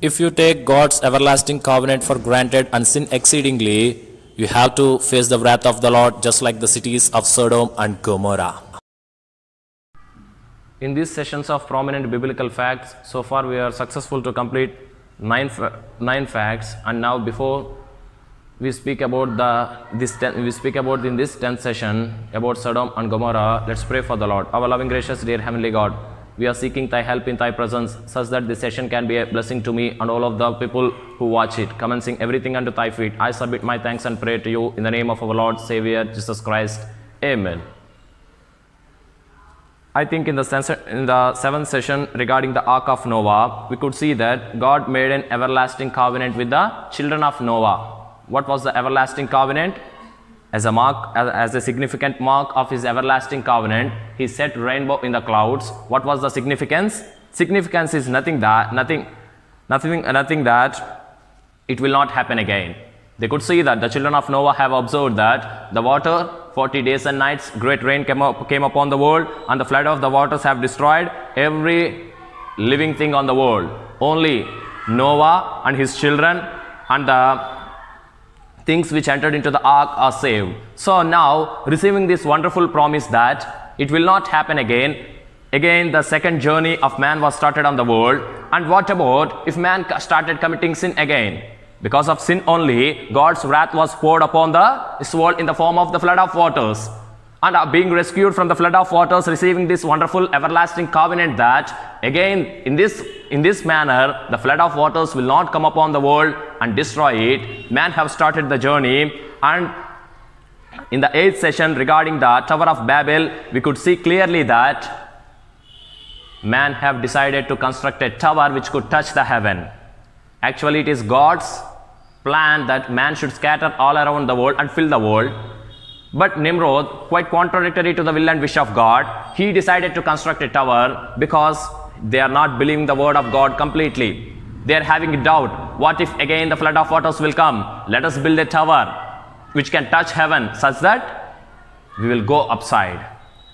If you take God's everlasting covenant for granted and sin exceedingly, you have to face the wrath of the Lord, just like the cities of Sodom and Gomorrah. In these sessions of prominent biblical facts, so far we are successful to complete nine facts, and now before we speak about in this 10th session about Sodom and Gomorrah, let's pray for the Lord. Our loving, gracious, dear Heavenly God, we are seeking Thy help in Thy presence, such that this session can be a blessing to me and all of the people who watch it. Commencing everything unto Thy feet, I submit my thanks and prayer to You in the name of our Lord, Savior, Jesus Christ. Amen. I think in the 7th session regarding the Ark of Noah, we could see that God made an everlasting covenant with the children of Noah. What was the everlasting covenant? As a mark, as a significant mark of His everlasting covenant, He set rainbow in the clouds. What was the significance? Significance is nothing that it will not happen again. They could see that the children of Noah have observed that the water, 40 days and nights, great rain came upon the world, and the flood of the waters have destroyed every living thing on the world. Only Noah and his children and the things which entered into the ark are saved. So now, receiving this wonderful promise that it will not happen again, the second journey of man was started on the world. And what about if man started committing sin again? Because of sin only, God's wrath was poured upon this world in the form of the flood of waters. And being rescued from the flood of waters, receiving this wonderful everlasting covenant that again in this manner the flood of waters will not come upon the world and destroy it. Man have started the journey, and in the 8th session regarding the Tower of Babel, we could see clearly that man have decided to construct a tower which could touch the heaven. Actually, it is God's plan that man should scatter all around the world and fill the world. But Nimrod, quite contradictory to the will and wish of God, he decided to construct a tower because they are not believing the word of God completely. They are having a doubt. What if again the flood of waters will come? Let us build a tower which can touch heaven such that we will go upside.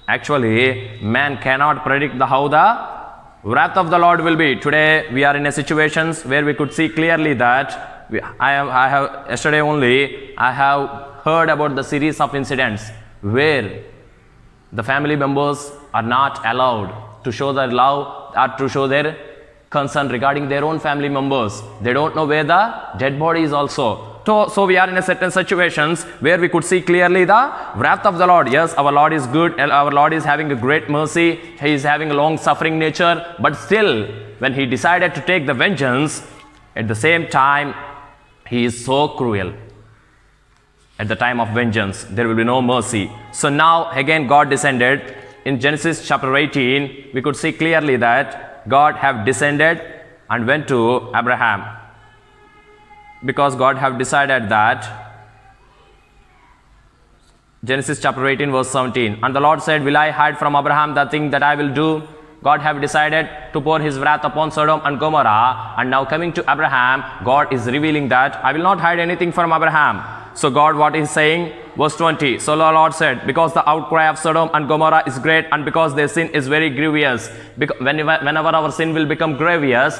Actually, man cannot predict how the wrath of the Lord will be. Today we are in a situation where we could see clearly that yesterday only I have heard about the series of incidents where the family members are not allowed to show their love or to show their concern regarding their own family members. They don't know where the dead body is also. So we are in a certain situations where we could see clearly the wrath of the Lord. Yes, our Lord is good. Our Lord is having a great mercy. He is having a long suffering nature. But still, when He decided to take the vengeance, at the same time, He is so cruel. At the time of vengeance, there will be no mercy. So now again God descended. In Genesis chapter 18, we could see clearly that God have descended and went to Abraham. Because God have decided that, Genesis chapter 18 verse 17, and the Lord said, will I hide from Abraham the thing that I will do? God have decided to pour His wrath upon Sodom and Gomorrah, and now coming to Abraham, God is revealing that I will not hide anything from Abraham. So God, what is saying? Verse 20, so the Lord said, because the outcry of Sodom and Gomorrah is great, and because their sin is very grievous, whenever our sin will become grievous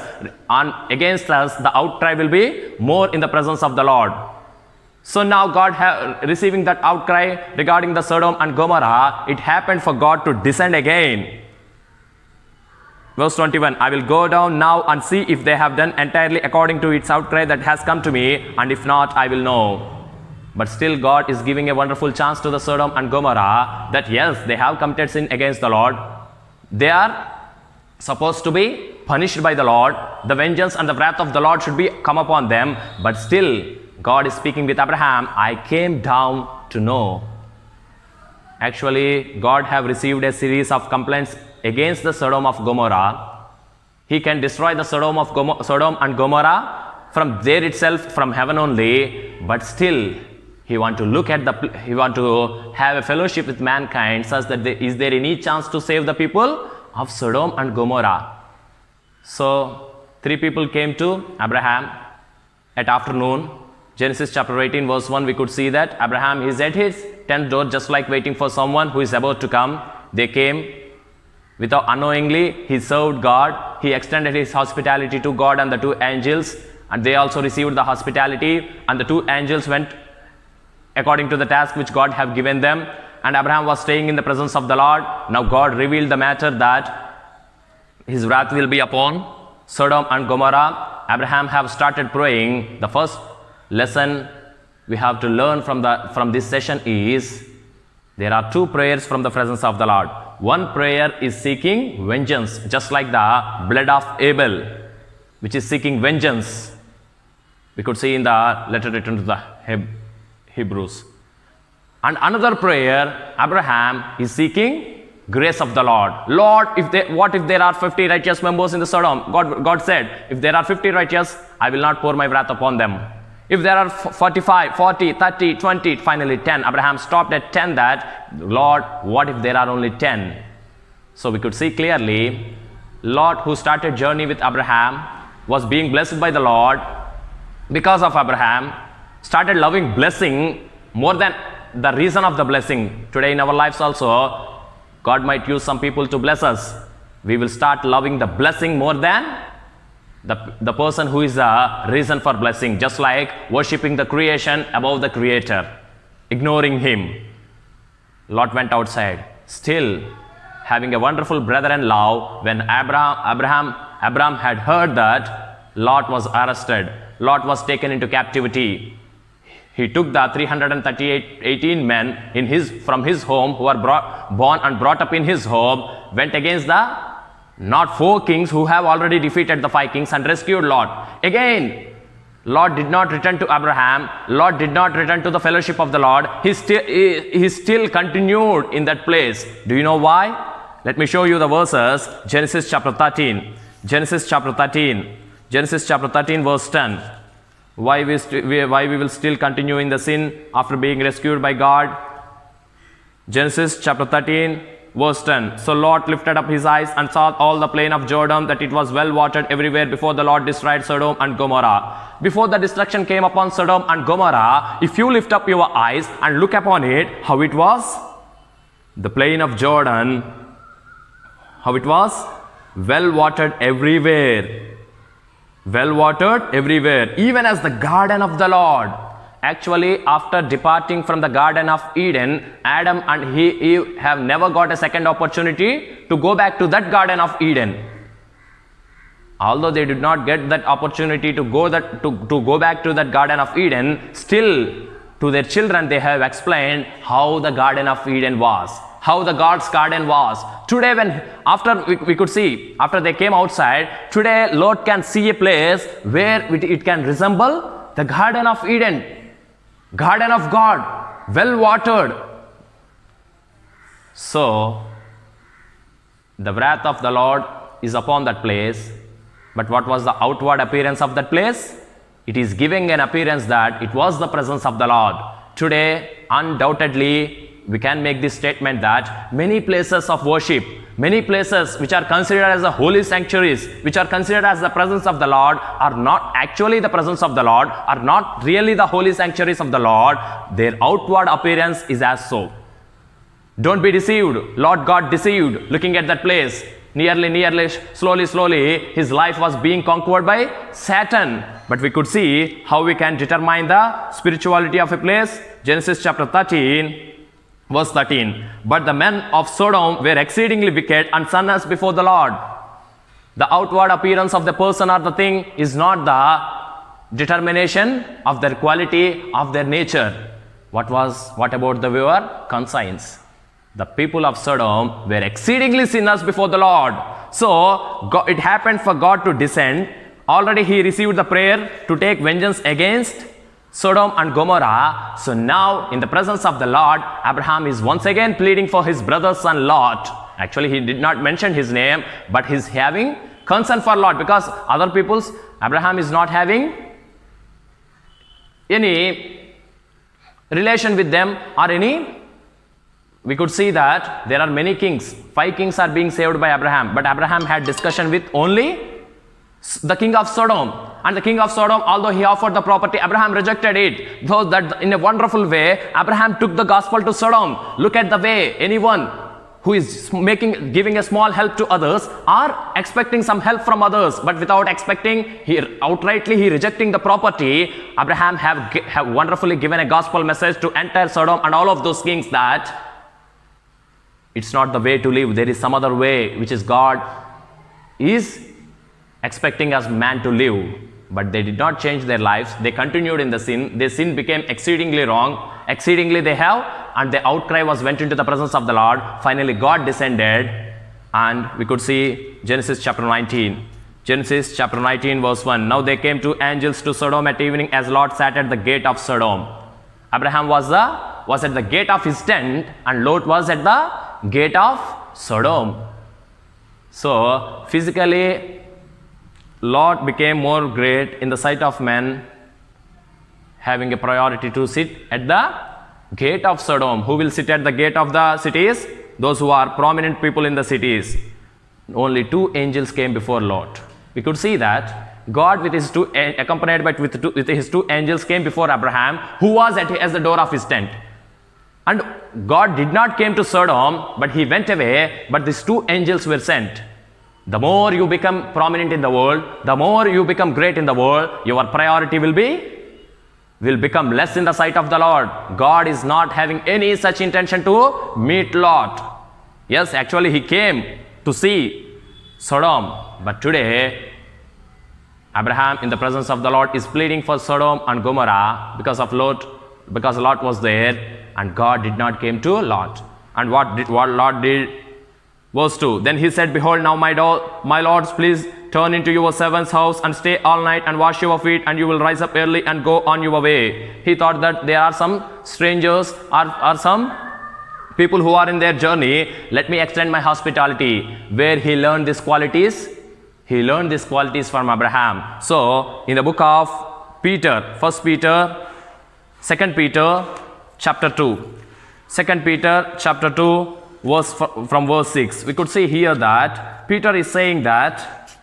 and against us, the outcry will be more in the presence of the Lord. So now God receiving that outcry regarding the Sodom and Gomorrah, it happened for God to descend again. Verse 21, I will go down now and see if they have done entirely according to its outcry that has come to me, and if not, I will know. But still God is giving a wonderful chance to the Sodom and Gomorrah that yes, they have committed sin against the Lord. They are supposed to be punished by the Lord. The vengeance and the wrath of the Lord should be come upon them. But still God is speaking with Abraham, I came down to know. Actually, God have received a series of complaints against the Sodom of Gomorrah. He can destroy the Sodom and Gomorrah from there itself, from heaven only. But still He want to have a fellowship with mankind, such that is there any chance to save the people of Sodom and Gomorrah? So 3 people came to Abraham at afternoon. Genesis chapter 18 verse 1, we could see that Abraham is at his tent door, just like waiting for someone who is about to come. They came without unknowingly. He served God. he extended his hospitality to God and the two angels, and they also received the hospitality, and the two angels went according to the task which God have given them, and Abraham was staying in the presence of the Lord. Now God revealed the matter that his wrath will be upon Sodom and Gomorrah. Abraham have started praying. The first lesson we have to learn from this session is there are two prayers from the presence of the Lord. One prayer is seeking vengeance, just like the blood of Abel, which is seeking vengeance. We could see in the letter written to the Hebrews. And another prayer, Abraham is seeking grace of the Lord. Lord, what if there are 50 righteous members in the Sodom? God said, if there are 50 righteous, I will not pour my wrath upon them. If there are 45, 40, 30, 20, finally 10. Abraham stopped at 10 that, Lord, what if there are only 10? So we could see clearly, Lot, who started journey with Abraham, was being blessed by the Lord. Because of Abraham, started loving blessing more than the reason of the blessing. Today in our lives also, God might use some people to bless us. We will start loving the blessing more than the person who is a reason for blessing, just like worshipping the creation above the Creator, ignoring Him. Lot went outside, still having a wonderful brother-in-law. When Abraham had heard that Lot was arrested, Lot was taken into captivity. He took the 318 men from his home, who were born and brought up in his home, went against the not 4 kings who have already defeated the 5 kings, and rescued Lot. Again, Lot did not return to Abraham. Lot did not return to the fellowship of the Lord. He still continued in that place. Do you know why? Let me show you the verses. Genesis chapter 13. Genesis chapter 13. Genesis chapter 13 verse 10. Why we will still continue in the sin after being rescued by God? Genesis chapter 13 verse 10. So Lot lifted up his eyes and saw all the plain of Jordan, that it was well watered everywhere, before the Lord destroyed Sodom and Gomorrah. Before the destruction came upon Sodom and Gomorrah, if you lift up your eyes and look upon it, how it was? The plain of Jordan, how it was? Well watered everywhere. Well watered everywhere, even as the garden of the Lord. Actually, after departing from the Garden of Eden, Adam and Eve have never got a second opportunity to go back to that Garden of Eden. Although they did not get that opportunity to go back to that Garden of Eden, still to their children they have explained how the Garden of Eden was, how the God's garden was. Today, we could see, after they came outside, today Lot can see a place where it can resemble the Garden of Eden. Garden of God, well watered. So, the wrath of the Lord is upon that place. But what was the outward appearance of that place? It is giving an appearance that it was the presence of the Lord. Today, undoubtedly, we can make this statement that many places of worship, many places which are considered as the holy sanctuaries, which are considered as the presence of the Lord, are not actually the presence of the Lord, are not really the holy sanctuaries of the Lord. Their outward appearance is as so. Don't be deceived. Lord got deceived looking at that place. Nearly, slowly, his life was being conquered by Satan. But we could see how we can determine the spirituality of a place. Genesis chapter 13. Verse 13, but the men of Sodom were exceedingly wicked and sinners before the Lord. The outward appearance of the person or the thing is not the determination of their quality, of their nature. What about the viewer? Conscience. The people of Sodom were exceedingly sinners before the Lord. So, it happened for God to descend. Already he received the prayer to take vengeance against Sodom and Gomorrah. So now, in the presence of the Lord, Abraham is once again pleading for his brother son Lot. Actually, he did not mention his name, but he's having concern for Lot, because other people's, Abraham is not having any relation with them or any. We could see that there are many kings. 5 kings are being saved by Abraham, but Abraham had discussion with only the king of Sodom. And the king of Sodom, although he offered the property, Abraham rejected it. Though that in a wonderful way, Abraham took the gospel to Sodom. Look at the way anyone who is giving a small help to others, are expecting some help from others, but without expecting, he rejecting the property. Abraham have wonderfully given a gospel message to entire Sodom and all of those kings that it's not the way to live. There is some other way which is God is expecting us man to live. But they did not change their lives. They continued in the sin. Their sin became exceedingly wrong. Exceedingly they have, and the outcry went into the presence of the Lord. Finally God descended, and we could see Genesis chapter 19. Genesis chapter 19 verse 1. Now they came two angels to Sodom at evening as Lot sat at the gate of Sodom. Abraham was at the gate of his tent, and Lot was at the gate of Sodom. So physically Lot became more great in the sight of men, having a priority to sit at the gate of Sodom. Who will sit at the gate of the cities? Those who are prominent people in the cities. Only two angels came before Lot. We could see that God with his accompanied with his two angels came before Abraham, who was at the door of his tent. And God did not came to Sodom, but he went away, but these two angels were sent. The more you become prominent in the world, the more you become great in the world, your priority will become less in the sight of the Lord. God is not having any such intention to meet Lot. Yes, actually he came to see Sodom, but today Abraham in the presence of the Lord is pleading for Sodom and Gomorrah because Lot was there, and God did not came to Lot. And what Lot did? Verse 2. Then he said, behold, now my lords, please turn into your servant's house and stay all night and wash your feet, and you will rise up early and go on your way. He thought that there are some strangers or some people who are in their journey. Let me extend my hospitality. Where he learned these qualities? He learned these qualities from Abraham. So in the book of Peter, 1 Peter, 2 Peter chapter 2. 2 Peter chapter 2 from verse 6. We could see here that Peter is saying that,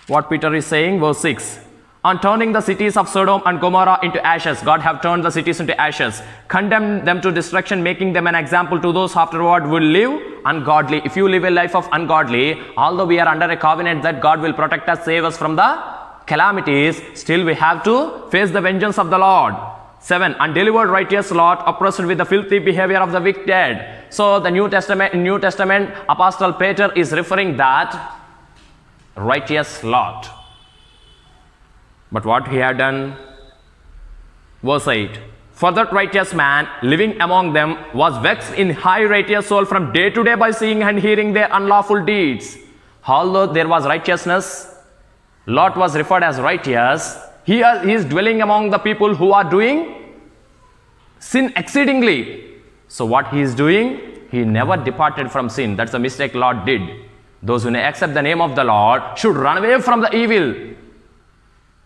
what Peter is saying, verse 6. On turning the cities of Sodom and Gomorrah into ashes, God have turned the cities into ashes, condemned them to destruction, making them an example to those afterward will live ungodly. If you live a life of ungodly, although we are under a covenant that God will protect us, save us from the calamities, still we have to face the vengeance of the Lord. 7. And delivered righteous Lot, oppressed with the filthy behavior of the wicked. So the New Testament Apostle Peter is referring that righteous Lot. But what he had done? Verse 8. For that righteous man living among them was vexed in high righteous soul from day to day by seeing and hearing their unlawful deeds. Although there was righteousness, Lot was referred as righteous. He is dwelling among the people who are doing sin exceedingly. So what he is doing? He never departed from sin. That's the mistake Lot did. Those who accept the name of the Lord should run away from the evil.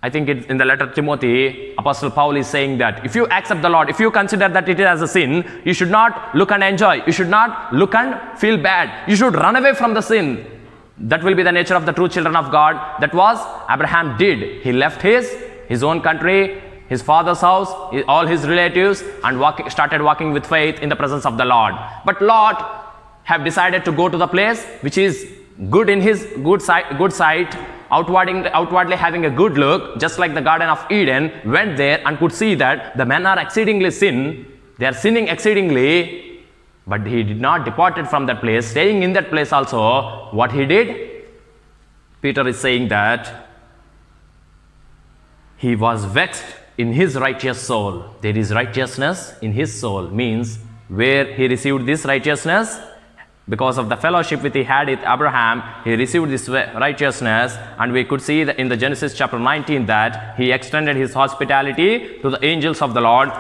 I think in the letter to Timothy, Apostle Paul is saying that if you accept the Lord, if you consider that it is as a sin, you should not look and enjoy. You should not look and feel bad. You should run away from the sin. That will be the nature of the true children of God. That was Abraham did. He left his own country, his father's house, all his relatives, and started walking with faith in the presence of the Lord. But Lot have decided to go to the place which is good in his good sight, outwardly having a good look, just like the Garden of Eden, went there and could see that the men are exceedingly they are sinning exceedingly. But he did not departed from that place, staying in that place also. What he did? Peter is saying that he was vexed in his righteous soul. There is righteousness in his soul, means where he received this righteousness, because of the fellowship which he had with Abraham, he received this righteousness. And we could see that in the Genesis chapter 19 that he extended his hospitality to the angels of the Lord,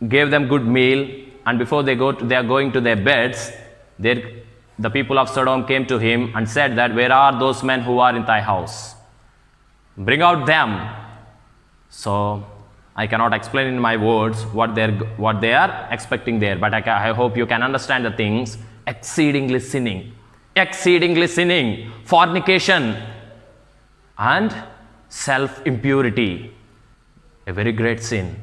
gave them good meal, and before they are going to their beds, the people of Sodom came to him and said that, where are those men who are in thy house? Bring out them. So I cannot explain in my words what they are expecting there, but I hope you can understand the things. Exceedingly sinning, fornication, and self-impurity, a very great sin.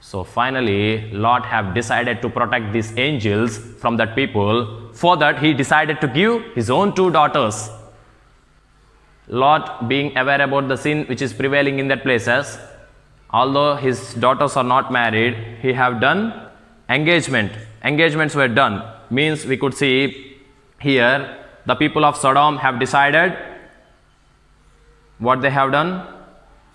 So finally, Lot have decided to protect these angels from that people. For that, he decided to give his own 2 daughters. Lot, being aware about the sin which is prevailing in that places, although his daughters are not married, he have done engagement. Engagements were done. Means we could see here, the people of Sodom have decided what they have done.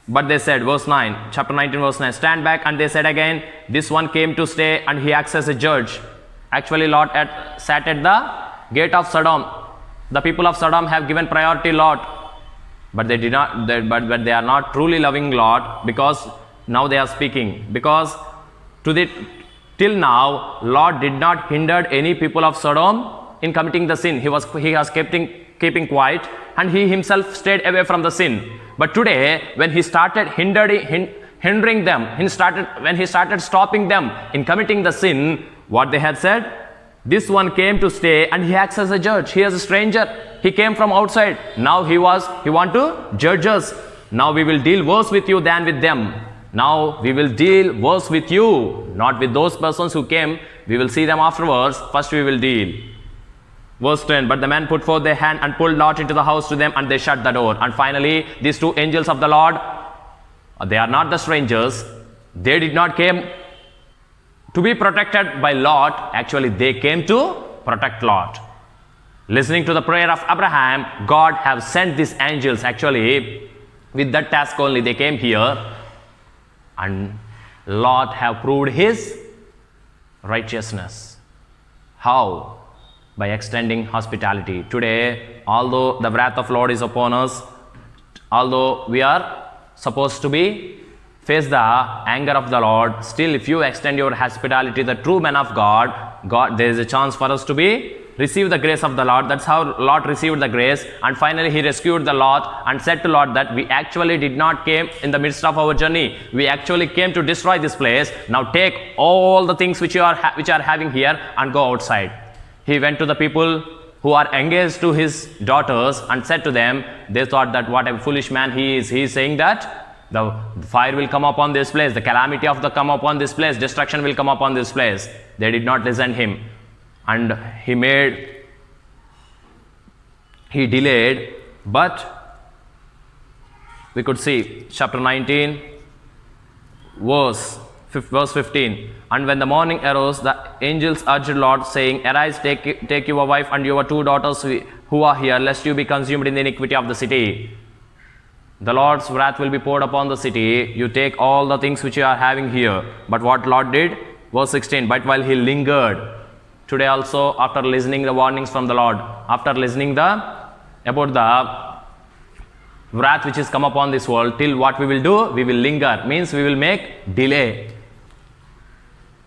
But they said, verse 9, chapter 19, verse 9, stand back, and they said again, this one came to stay and he acts as a judge. Actually, Lot sat at the gate of Sodom. The people of Sodom have given priority Lot, but they did not. But they are not truly loving Lot, because now they are speaking. Because till now, Lot did not hinder any people of Sodom in committing the sin. He was keeping quiet, and he himself stayed away from the sin. But today, when he started hindering them, when he started stopping them in committing the sin, what they had said, this one came to stay and he acts as a judge. He is a stranger. He came from outside. Now he want to judge us. Now we will deal worse with you than with them. Now we will deal worse with you, not with those persons who came. We will see them afterwards. First we will deal. Verse 10, but the men put forth their hand and pulled Lot into the house to them, and they shut the door. And finally, these 2 angels of the Lord, they are not the strangers. They did not came to be protected by Lot. Actually, they came to protect Lot. Listening to the prayer of Abraham, God have sent these angels. Actually, with that task only, they came here. And Lot have proved his righteousness. How? By extending hospitality. Today, although the wrath of Lord is upon us, although we are supposed to face the anger of the Lord, still if you extend your hospitality, the true men of God, there is a chance for us to receive the grace of the Lord. That's how Lot received the grace. And finally, he rescued the Lot and said to Lot that we actually did not came in the midst of our journey. We actually came to destroy this place. Now take all the things which are having here and go outside. He went to the people who are engaged to his daughters and said to them, they thought that what a foolish man he is. He is saying that the fire will come upon this place, the calamity of the come upon this place, destruction will come upon this place. They did not listen him. And he delayed, but we could see chapter 19, verse 15. And when the morning arose, the angels urged Lot, saying, arise, take your wife and your 2 daughters who are here, lest you be consumed in the iniquity of the city. The Lord's wrath will be poured upon the city. You take all the things which you are having here. But what Lot did? Verse 16, but while he lingered. Today also, after listening the warnings from the Lord, after listening about the wrath which is come upon this world, till what we will do? We will linger. Means we will make delay.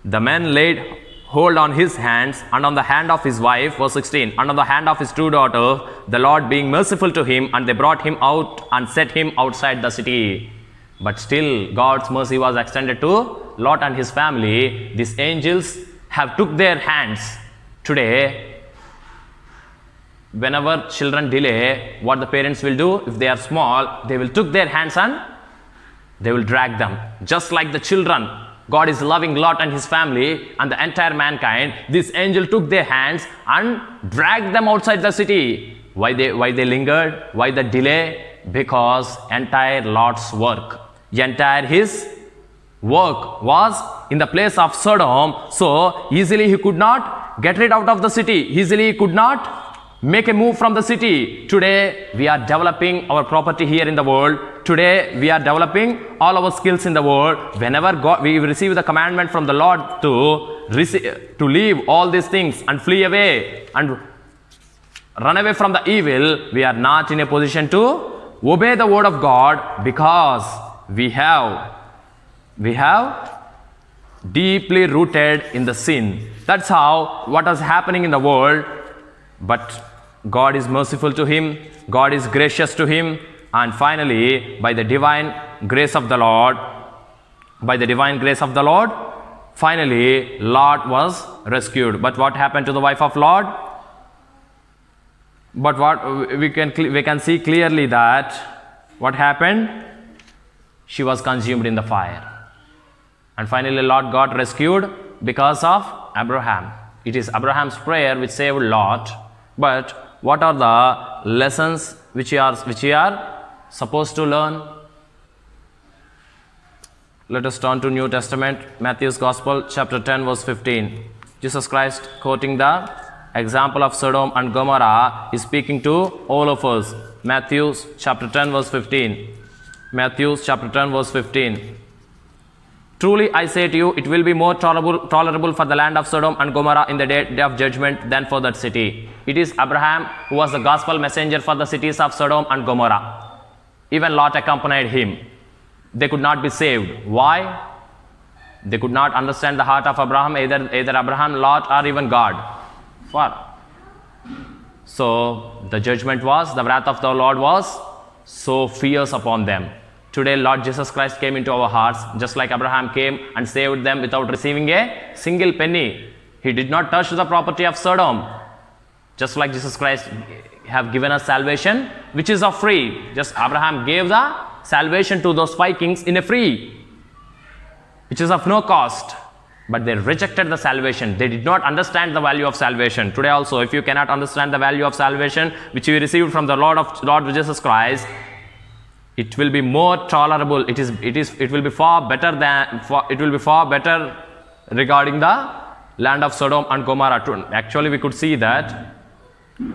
The men laid hold on his hands and on the hand of his wife, verse 16, and on the hand of his 2 daughters, the Lord being merciful to him, and they brought him out and set him outside the city. But still God's mercy was extended to Lot and his family. These angels have took their hands. Today, whenever children delay, what the parents will do, if they are small, they will took their hands and they will drag them. Just like the children, God is loving Lot and his family and the entire mankind. This angel took their hands and dragged them outside the city. Why they lingered? Why the delay? Because entire Lot's work, entire his work was in the place of Sodom. So easily he could not get rid out of the city. Easily he could not make a move from the city. Today we are developing our property here in the world. Today we are developing all our skills in the world. Whenever we receive the commandment from the Lord to leave all these things and flee away and run away from the evil, we are not in a position to obey the word of God, because we have deeply rooted in the sin. That's how what is happening in the world. But God is merciful to him. God is gracious to him. And finally, by the divine grace of the Lord, finally Lot was rescued. But what happened to the wife of Lot? But what we can see clearly that what happened? She was consumed in the fire. And finally, Lot got rescued because of Abraham. It is Abraham's prayer which saved Lot. But what are the lessons which we are supposed to learn? Let us turn to New Testament, Matthew's Gospel, chapter 10, verse 15. Jesus Christ, quoting the example of Sodom and Gomorrah, is speaking to all of us. Matthew chapter 10, verse 15. Matthew chapter 10, verse 15. Truly I say to you, it will be more tolerable for the land of Sodom and Gomorrah in the day of judgment than for that city. It is Abraham who was the gospel messenger for the cities of Sodom and Gomorrah. Even Lot accompanied him. They could not be saved. Why? They could not understand the heart of Abraham, either Abraham, Lot, or even God. So the judgment was, the wrath of the Lord was so fierce upon them. Today, Lord Jesus Christ came into our hearts, just like Abraham came and saved them without receiving a single penny. He did not touch the property of Sodom. Just like Jesus Christ have given us salvation, which is of free. Just Abraham gave the salvation to those 5 kings in a free, which is of no cost. But they rejected the salvation. They did not understand the value of salvation. Today also, if you cannot understand the value of salvation, which you received from the Lord Jesus Christ, it will be more tolerable. It will be far better regarding the land of Sodom and Gomorrah. Actually, we could see that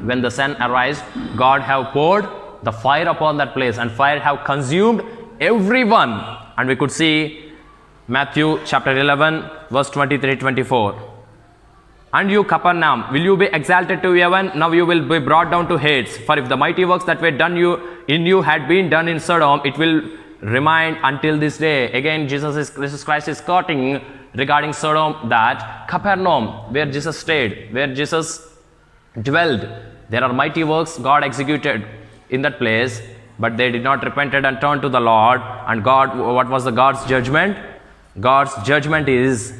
when the sun arose, God have poured the fire upon that place, and fire have consumed everyone. And we could see Matthew chapter 11, verse 23-24. And you, Capernaum, will you be exalted to heaven? Now you will be brought down to Hades. For if the mighty works that were done in you had been done in Sodom, it will remain until this day. Again, Jesus Christ is quoting regarding Sodom that Capernaum, where Jesus stayed, where Jesus dwelled, there are mighty works God executed in that place, but they did not repent and turn to the Lord. And God, what was the God's judgment? God's judgment is,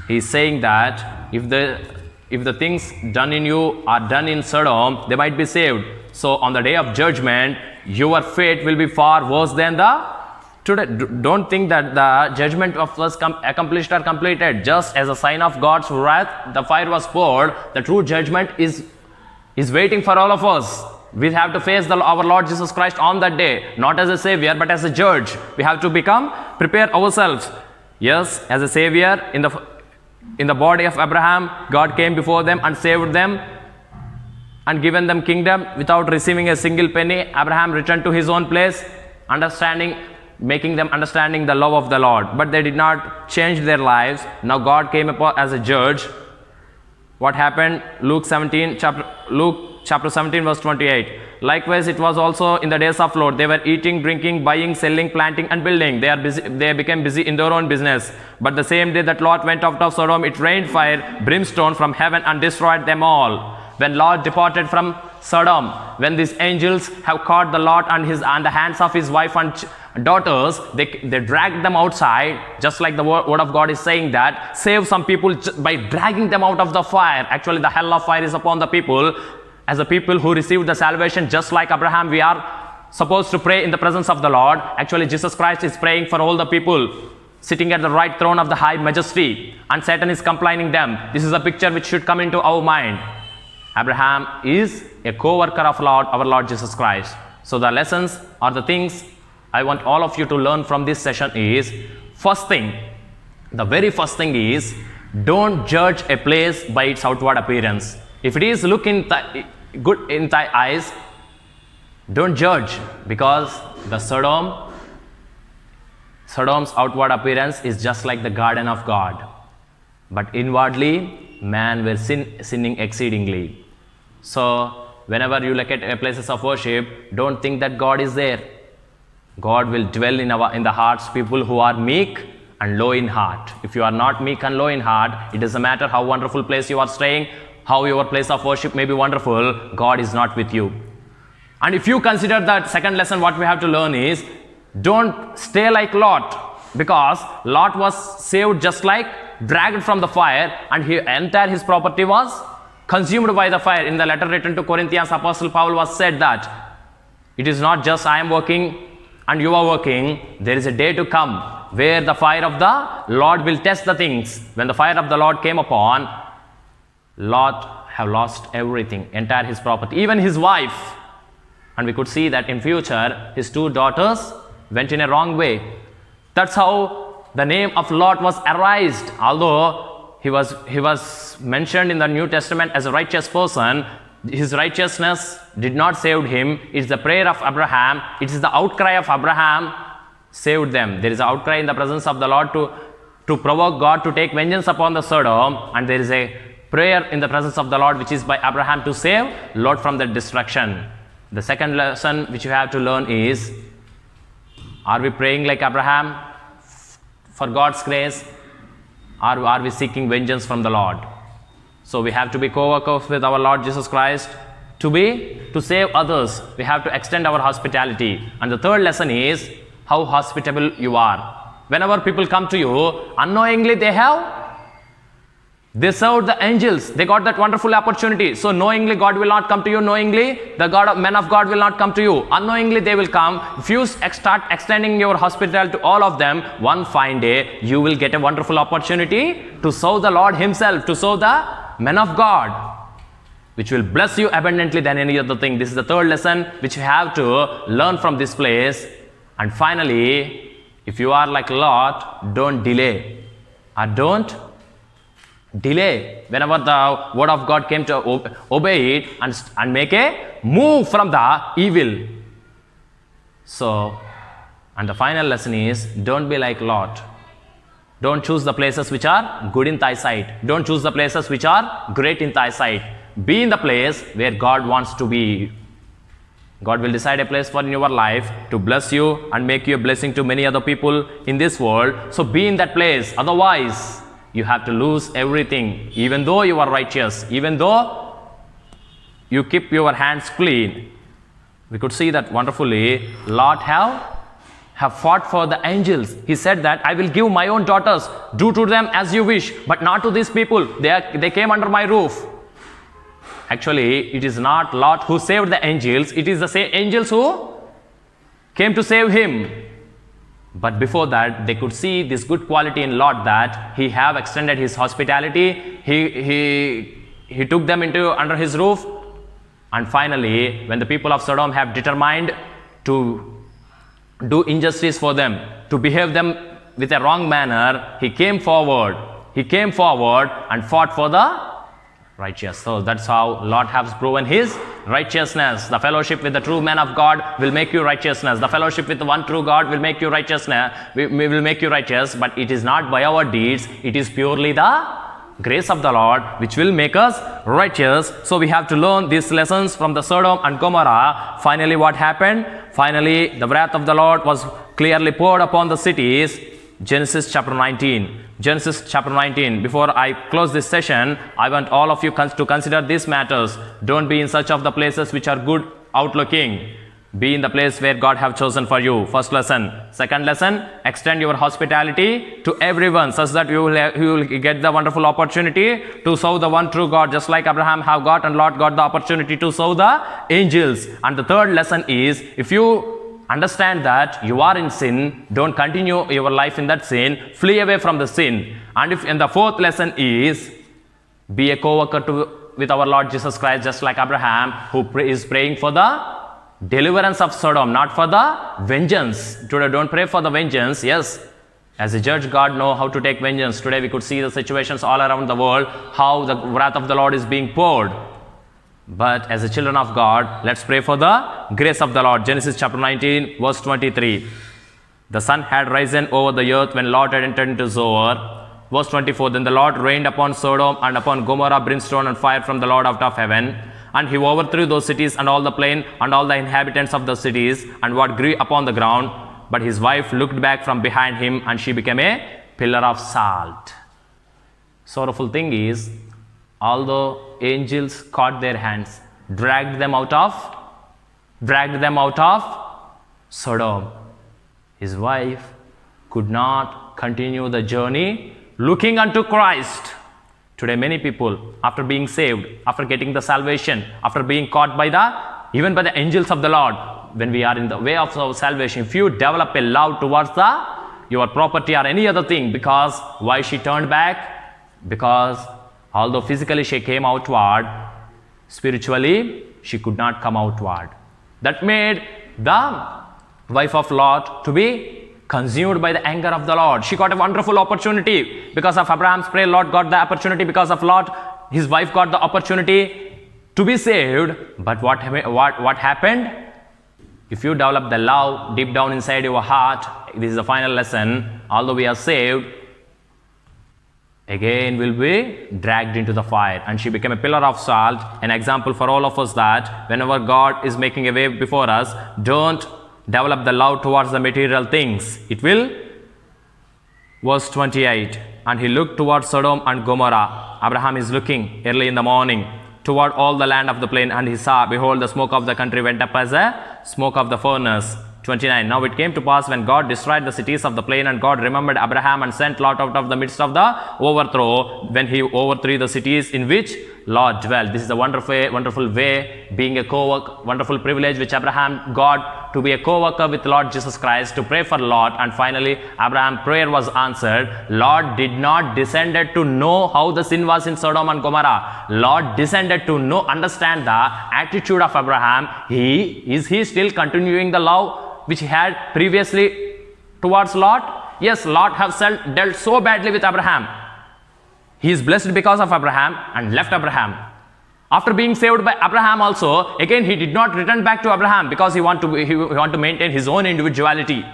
He is saying that if the things done in you are done in Sodom, they might be saved. So on the day of judgment, your fate will be far worse than today. Don't think that the judgment of us accomplished or completed. Just as a sign of God's wrath, the fire was poured. The true judgment is waiting for all of us. We have to face our Lord Jesus Christ on that day, not as a savior, but as a judge. We have to prepare ourselves. Yes, as a savior in the body of Abraham, God came before them and saved them and given them kingdom without receiving a single penny. Abraham returned to his own place, making them understanding the love of the Lord. But they did not change their lives. Now God came upon as a judge. What happened? Luke chapter 17, verse 28. Likewise, it was also in the days of Lot. They were eating, drinking, buying, selling, planting, and building. They became busy in their own business. But the same day that Lot went out of Sodom, it rained fire, brimstone from heaven, and destroyed them all. When Lot departed from Sodom, when these angels have caught the Lot and the hands of his wife and daughters, they dragged them outside, just like the word of God is saying that, save some people by dragging them out of the fire. Actually, the hell of fire is upon the people. As a people who received the salvation, just like Abraham, we are supposed to pray in the presence of the Lord. Actually, Jesus Christ is praying for all the people sitting at the right throne of the high majesty, and Satan is complaining them. This is a picture which should come into our mind. Abraham is a co-worker of our Lord Jesus Christ. So the lessons or the things I want all of you to learn from this session is, the very first thing is, don't judge a place by its outward appearance. If it is good in thy eyes, don't judge, because the Sodom's outward appearance is just like the garden of God, but inwardly man were sinning exceedingly. So whenever you look at places of worship, don't think that God is there. God will dwell in the hearts people who are meek and low in heart. If you are not meek and low in heart, it doesn't matter how wonderful place you are staying, how your place of worship may be wonderful, God is not with you. And if you consider that second lesson, what we have to learn is, don't stay like Lot, because Lot was saved just like dragged from the fire, and his property was consumed by the fire. In the letter written to Corinthians, Apostle Paul was said that it is not just I am working and you are working, there is a day to come where the fire of the Lord will test the things. When the fire of the Lord came upon, Lot have lost everything, entire his property, even his wife. And we could see that in future, his 2 daughters went in a wrong way. That's how the name of Lot was erased. Although he was mentioned in the New Testament as a righteous person, his righteousness did not save him. It's the prayer of Abraham. It is the outcry of Abraham saved them. There is an outcry in the presence of the Lord to provoke God to take vengeance upon the Sodom, and there is a prayer in the presence of the Lord which is by Abraham to save Lot from the destruction. The second lesson which you have to learn is, are we praying like Abraham for God's grace, or are we seeking vengeance from the Lord? So we have to be co-workers with our Lord Jesus Christ. To save others, we have to extend our hospitality. And the third lesson is how hospitable you are. Whenever people come to you, unknowingly they served the angels. They got that wonderful opportunity. So knowingly God will not come to you. Knowingly the men of God will not come to you. Unknowingly they will come. If you start extending your hospitality to all of them, one fine day you will get a wonderful opportunity to serve the Lord himself, to serve the men of God, which will bless you abundantly than any other thing. This is the third lesson which you have to learn from this place. And finally, if you are like Lot, don't delay. Don't delay. Whenever the word of God came to obey it and make a move from the evil. So, and the final lesson is, don't be like Lot. Don't choose the places which are good in thy sight. Don't choose the places which are great in thy sight. Be in the place where God wants to be. God will decide a place for in your life to bless you and make you a blessing to many other people in this world. So be in that place. Otherwise, you have to lose everything. Even though you are righteous, even though you keep your hands clean. We could see that wonderfully. Lot have fought for the angels. He said that I will give my own daughters, do to them as you wish, but not to these people. They came under my roof. Actually, it is not Lot who saved the angels. It is the same angels who came to save him. But before that, they could see this good quality in Lot, that he have extended his hospitality. He took them under his roof. And finally, when the people of Sodom have determined to do injustice for them, to behave them with a wrong manner, he came forward. He came forward and fought for the righteous. So that's how Lot has proven his righteousness. The fellowship with the true man of God will make you righteousness. The fellowship with the one true God will make you righteousness. Will make you righteous, but it is not by our deeds. It is purely the grace of the Lord which will make us righteous. So we have to learn these lessons from the Sodom and Gomorrah. Finally, what happened? Finally, the wrath of the Lord was clearly poured upon the cities. Genesis chapter 19. Genesis chapter 19. Before I close this session, I want all of you to consider these matters. Don't be in search of the places which are good outlooking. Be in the place where God have chosen for you. First lesson. Second lesson, extend your hospitality to everyone such that you will get the wonderful opportunity to serve the one true God, just like Abraham have got and Lot got the opportunity to serve the angels. And the third lesson is, if you understand that you are in sin, don't continue your life in that sin, flee away from the sin. And the fourth lesson is, be a co-worker with our Lord Jesus Christ, just like Abraham, who is praying for the deliverance of Sodom, not for the vengeance. Today, don't pray for the vengeance. Yes, as a judge, God knows how to take vengeance. Today, we could see the situations all around the world, how the wrath of the Lord is being poured. But as the children of God, let's pray for the grace of the Lord. Genesis chapter 19, verse 23. The sun had risen over the earth when Lot had entered into Zoar. Verse 24. Then the Lord rained upon Sodom and upon Gomorrah brimstone and fire from the Lord out of heaven. And he overthrew those cities and all the plain and all the inhabitants of the cities and what grew upon the ground. But his wife looked back from behind him, and she became a pillar of salt. Sorrowful thing is, although angels caught their hands, dragged them out of Sodom, his wife could not continue the journey looking unto Christ. Today, many people, after being saved, after getting the salvation, after being caught even by the angels of the Lord, when we are in the way of our salvation, if you develop a love towards your property or any other thing, because why she turned back? Because although physically she came outward, spiritually she could not come outward. That made the wife of Lot to be consumed by the anger of the Lord. She got a wonderful opportunity because of Abraham's prayer. Lot got the opportunity because of Lot. His wife got the opportunity to be saved. But what happened? If you develop the love deep down inside your heart, this is the final lesson. Although we are saved, again will be dragged into the fire. And she became a pillar of salt, an example for all of us that whenever God is making a way before us, don't develop the love towards the material things. It will. Verse 28. And he looked towards Sodom and Gomorrah. Abraham is looking early in the morning toward all the land of the plain, and he saw, behold, the smoke of the country went up as a smoke of the furnace. 29. Now it came to pass when God destroyed the cities of the plain, and God remembered Abraham and sent Lot out of the midst of the overthrow, when he overthrew the cities in which Lot dwelt. This is a wonderful way, being a co-worker, wonderful privilege which Abraham got to be a co-worker with Lord Jesus Christ, to pray for Lot. And finally Abraham's prayer was answered. Lot did not descended to know how the sin was in Sodom and Gomorrah. Lot descended to know, understand the attitude of Abraham. Is he still continuing the love which he had previously towards Lot? Yes, Lot have dealt so badly with Abraham. He is blessed because of Abraham and left Abraham. After being saved by Abraham also, again he did not return back to Abraham because he want to maintain his own individuality.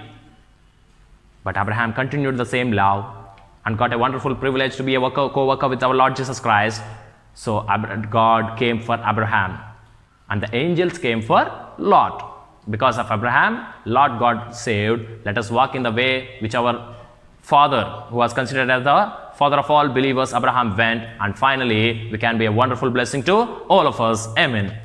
But Abraham continued the same love and got a wonderful privilege to be a co-worker with our Lord Jesus Christ. So God came for Abraham and the angels came for Lot. Because of Abraham, Lot got saved. Let us walk in the way which our father, who was considered as the father of all believers, Abraham, went, and finally we can be a wonderful blessing to all of us. Amen.